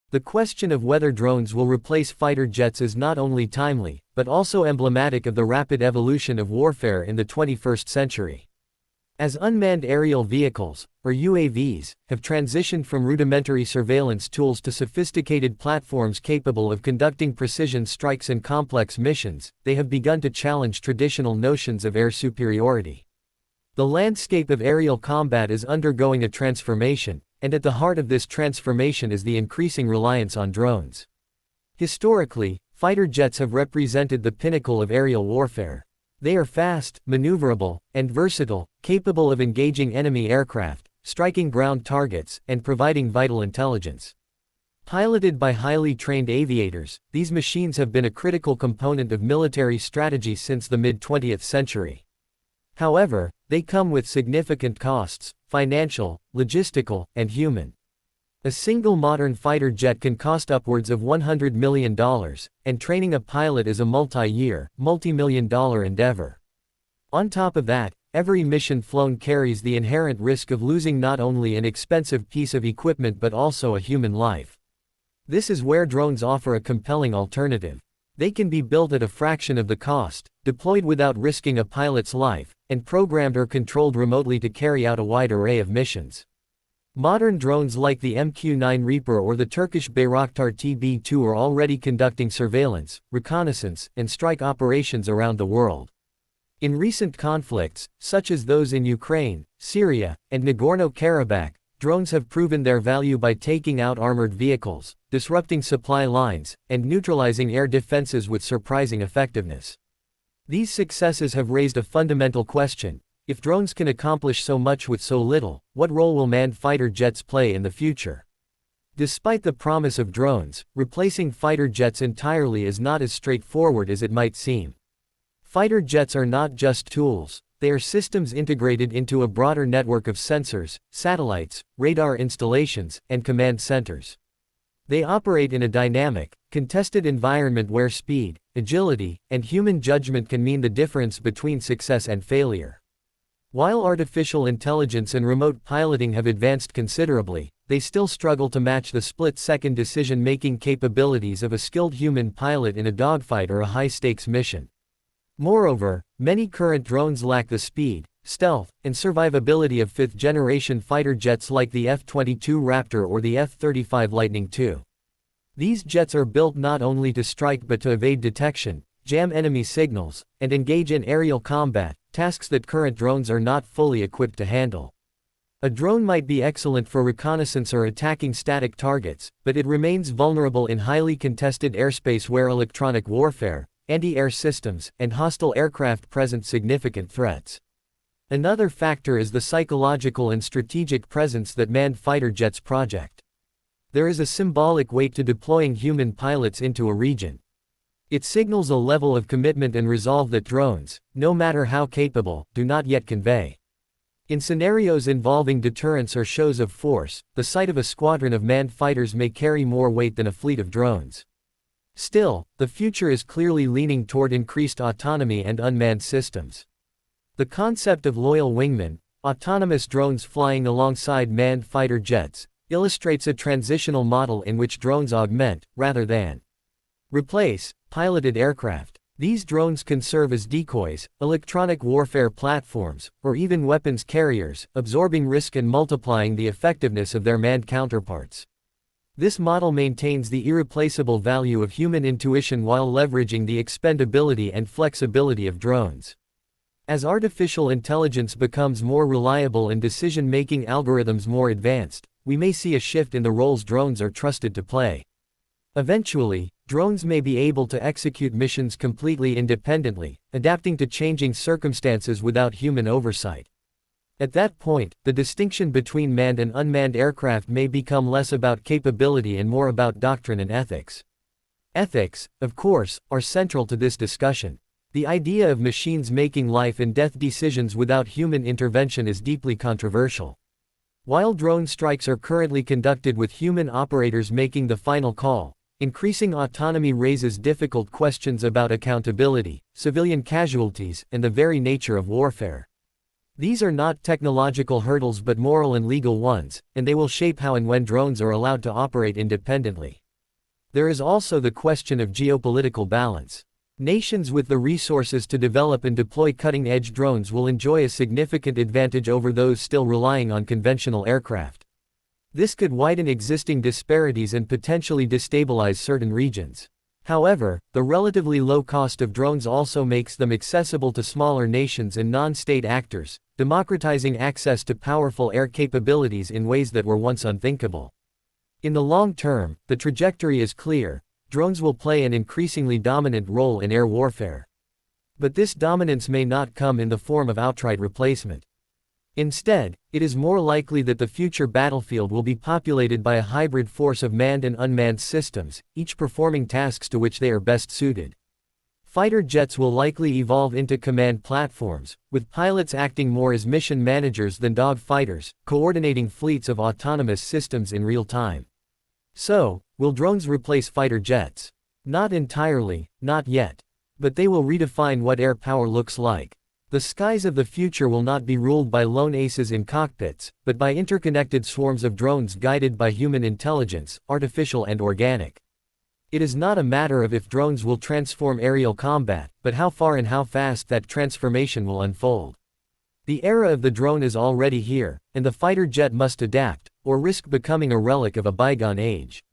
The question of whether drones will replace fighter jets is not only timely, but also emblematic of the rapid evolution of warfare in the 21st century. As unmanned aerial vehicles, or UAVs, have transitioned from rudimentary surveillance tools to sophisticated platforms capable of conducting precision strikes and complex missions, they have begun to challenge traditional notions of air superiority. The landscape of aerial combat is undergoing a transformation, and at the heart of this transformation is the increasing reliance on drones. Historically, fighter jets have represented the pinnacle of aerial warfare. They are fast, maneuverable, and versatile, capable of engaging enemy aircraft, striking ground targets, and providing vital intelligence. Piloted by highly trained aviators, these machines have been a critical component of military strategy since the mid-20th century. However, they come with significant costs, financial, logistical, and human. A single modern fighter jet can cost upwards of $100 million, and training a pilot is a multi-year, multi-million-dollar endeavor. On top of that, every mission flown carries the inherent risk of losing not only an expensive piece of equipment but also a human life. This is where drones offer a compelling alternative. They can be built at a fraction of the cost, deployed without risking a pilot's life, and programmed or controlled remotely to carry out a wide array of missions. Modern drones like the MQ-9 Reaper or the Turkish Bayraktar TB2 are already conducting surveillance, reconnaissance, and strike operations around the world. In recent conflicts, such as those in Ukraine, Syria, and Nagorno-Karabakh, drones have proven their value by taking out armored vehicles, disrupting supply lines, and neutralizing air defenses with surprising effectiveness. These successes have raised a fundamental question: if drones can accomplish so much with so little, what role will manned fighter jets play in the future? Despite the promise of drones, replacing fighter jets entirely is not as straightforward as it might seem. Fighter jets are not just tools, they are systems integrated into a broader network of sensors, satellites, radar installations, and command centers. They operate in a dynamic, contested environment where speed, agility, and human judgment can mean the difference between success and failure. While artificial intelligence and remote piloting have advanced considerably, they still struggle to match the split-second decision-making capabilities of a skilled human pilot in a dogfight or a high-stakes mission. Moreover, many current drones lack the speed, stealth, and survivability of fifth-generation fighter jets like the F-22 Raptor or the F-35 Lightning II. These jets are built not only to strike but to evade detection, jam enemy signals, and engage in aerial combat, tasks that current drones are not fully equipped to handle. A drone might be excellent for reconnaissance or attacking static targets, but it remains vulnerable in highly contested airspace where electronic warfare, anti-air systems, and hostile aircraft present significant threats. Another factor is the psychological and strategic presence that manned fighter jets project. There is a symbolic weight to deploying human pilots into a region. It signals a level of commitment and resolve that drones, no matter how capable, do not yet convey. In scenarios involving deterrence or shows of force, the sight of a squadron of manned fighters may carry more weight than a fleet of drones. Still, the future is clearly leaning toward increased autonomy and unmanned systems. The concept of loyal wingmen, autonomous drones flying alongside manned fighter jets, illustrates a transitional model in which drones augment, rather than replace, piloted aircraft. These drones can serve as decoys, electronic warfare platforms, or even weapons carriers, absorbing risk and multiplying the effectiveness of their manned counterparts. This model maintains the irreplaceable value of human intuition while leveraging the expendability and flexibility of drones. As artificial intelligence becomes more reliable and decision-making algorithms more advanced, we may see a shift in the roles drones are trusted to play. Eventually, drones may be able to execute missions completely independently, adapting to changing circumstances without human oversight. At that point, the distinction between manned and unmanned aircraft may become less about capability and more about doctrine and ethics. Ethics, of course, are central to this discussion. The idea of machines making life and death decisions without human intervention is deeply controversial. While drone strikes are currently conducted with human operators making the final call, increasing autonomy raises difficult questions about accountability, civilian casualties, and the very nature of warfare. These are not technological hurdles but moral and legal ones, and they will shape how and when drones are allowed to operate independently. There is also the question of geopolitical balance. Nations with the resources to develop and deploy cutting-edge drones will enjoy a significant advantage over those still relying on conventional aircraft. This could widen existing disparities and potentially destabilize certain regions. However, the relatively low cost of drones also makes them accessible to smaller nations and non-state actors, democratizing access to powerful air capabilities in ways that were once unthinkable. In the long term, the trajectory is clear: drones will play an increasingly dominant role in air warfare. But this dominance may not come in the form of outright replacement. Instead, it is more likely that the future battlefield will be populated by a hybrid force of manned and unmanned systems, each performing tasks to which they are best suited. Fighter jets will likely evolve into command platforms, with pilots acting more as mission managers than dog fighters, coordinating fleets of autonomous systems in real time. So, will drones replace fighter jets? Not entirely, not yet. But they will redefine what air power looks like. The skies of the future will not be ruled by lone aces in cockpits, but by interconnected swarms of drones guided by human intelligence, artificial and organic. It is not a matter of if drones will transform aerial combat, but how far and how fast that transformation will unfold. The era of the drone is already here, and the fighter jet must adapt, or risk becoming a relic of a bygone age.